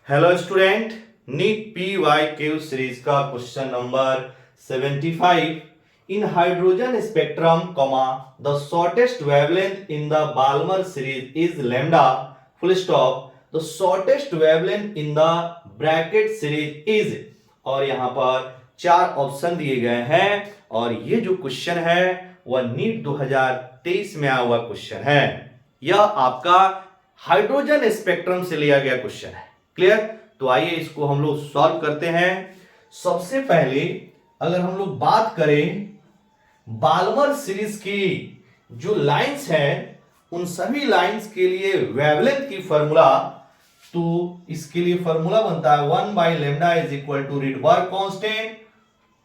Hello student, NEET PYQ series का question number 75 in hydrogen spectrum the shortest wavelength in the Balmer series is lambda full stop the shortest wavelength in the Brackett series is. और यहां पर चार option दिए गए हैं और ये जो क्वेश्चन है वह नीट 2023 में आया हुआ क्वेश्चन है। यह आपका हाइड्रोजन स्पेक्ट्रम से लिया गया क्वेश्चन है। क्लियर? तो आइए इसको हम लोग सॉल्व करते हैं। सबसे पहले अगर हम लोग बात करें बाल्मर सीरीज की जो लाइंस हैं उन सभी लाइंस के लिए वेवलेंथ की फॉर्मूला, तो इसके लिए फॉर्मूला बनता है 1 lambda is equal to Rydberg constant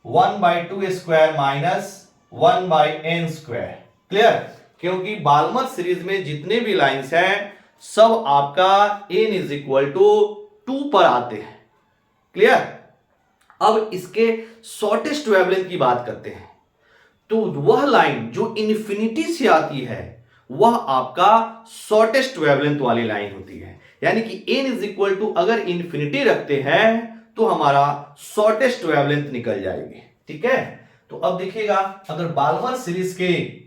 1/2 square minus 1/n square. Clear? क्योंकि बाल्मर सीरीज में जितने भी लाइंस हैं सब आपका n इज इक्वल टू 2 पर आते हैं। क्लियर? अब इसके शॉर्टेस्ट वेवलेंथ की बात करते हैं तो वह लाइन जो इन्फिनिटी से आती है वह आपका शॉर्टेस्ट वेवलेंथ वाली लाइन होती है। यानी कि n इज इक्वल टू अगर इन्फिनिटी रखते हैं तो हमारा शॉर्टेस्ट वेवलेंथ निकल जाएगी। ठीक है? तो अब देखिएगा अगर बाल्मर सीरीज के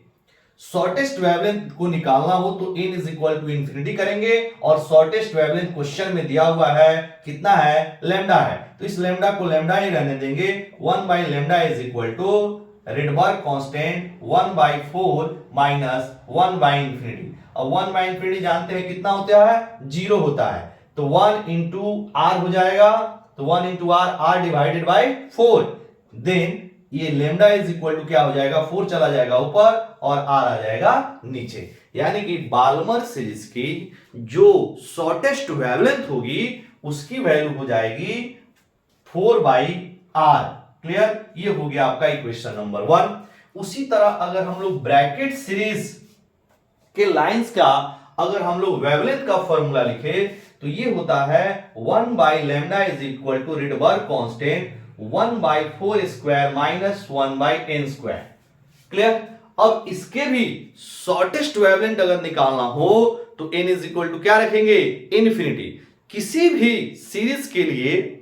शॉर्टेस्ट वेवलेंथ को निकालना हो तो n is equal to infinity करेंगे और शॉर्टेस्ट वेवलेंथ क्वेश्चन में दिया हुआ है कितना है, लैम्डा है, तो इस लैम्डा को लैम्डा ही रहने देंगे। 1 lambda is equal to Rydberg constant 1/4 minus 1/इंफिनिटी। अब 1/इंफिनिटी जानते हैं कितना होता है, 0 होता है, तो 1 इंटू आर हो जाएगा, तो 1 into R divided by 4। Then ये लैम्डा इज इक्वल टू क्या हो जाएगा, 4 चला जाएगा ऊपर और आर आ जाएगा नीचे। यानी कि बाल्मर सीरीज की जो शॉर्टेस्ट वेवलेंथ होगी उसकी वैल्यू हो जाएगी 4/r। क्लियर? ये हो गया आपका इक्वेशन नंबर 1। उसी तरह अगर हम लोग ब्रैकेट सीरीज के लाइंस का अगर हम लोग वेवलेंथ का फॉर्मूला लिखे तो ये होता है 1 lambda is equal to Rydberg constant 1/4 square minus 1/n square. Clear? अब इसके भी शॉर्टेस्ट वेवलेंथ अगर निकालना हो तो n इज इक्वल टू क्या रखेंगे, इन्फिनिटी। किसी भी सीरीज के लिए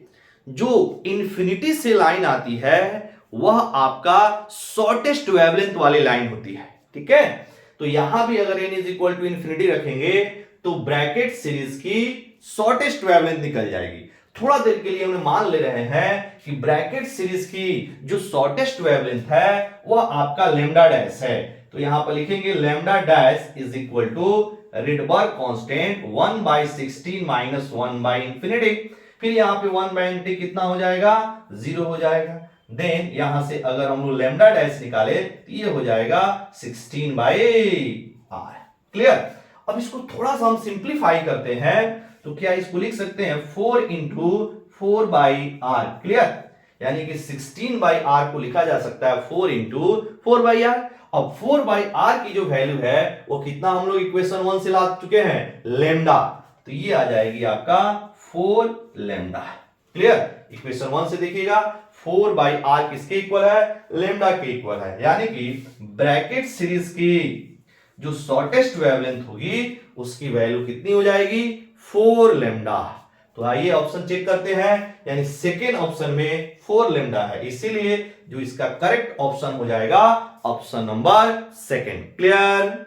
जो इन्फिनिटी से लाइन आती है वह आपका शॉर्टेस्ट वेवलेंथ वाली लाइन होती है। ठीक है? तो यहां भी अगर n is equal to infinity रखेंगे तो ब्रैकेट सीरीज की शॉर्टेस्ट वेवलेंथ निकल जाएगी। थोड़ा देर के लिए हम मान ले रहे हैं कि ब्रैकेट सीरीज की जो शॉर्टेस्ट वेवलेंथ है वह आपका लैम्डा डैश है, तो यहां पर लिखेंगे lambda dash is equal to Rydberg constant 1/16 minus 1/इंफिनिटी। फिर यहां पे 1/इंफिनिटी कितना हो जाएगा, 0 हो जाएगा। देन यहां से अगर हम लोग लैम्डा डैश निकाले तो ये हो जाएगा 16/r। क्लियर? अब इसको थोड़ा सा हम सिंप्लीफाई करते हैं तो क्या इसको लिख सकते हैं 4 इंटू 4/r। क्लियर? यानी कि 16/r को लिखा जा सकता है 4 इंटू 4/r। अब 4/r की जो वैल्यू है वो कितना हम लोग इक्वेशन 1 से ला चुके हैं, लैम्डा, तो ये आ जाएगी आपका 4 लैम्डा। क्लियर? इक्वेशन 1 से देखिएगा 4/r किसके इक्वल है, लैम्डा के इक्वल है। यानी कि ब्रैकेट सीरीज की जो शॉर्टेस्ट वेवलेंथ होगी उसकी वैल्यू कितनी हो जाएगी, 4 लैम्डा। तो आइए ऑप्शन चेक करते हैं, यानी सेकेंड ऑप्शन में 4 लैम्डा है, इसीलिए जो इसका करेक्ट ऑप्शन हो जाएगा ऑप्शन नंबर सेकेंड। क्लियर?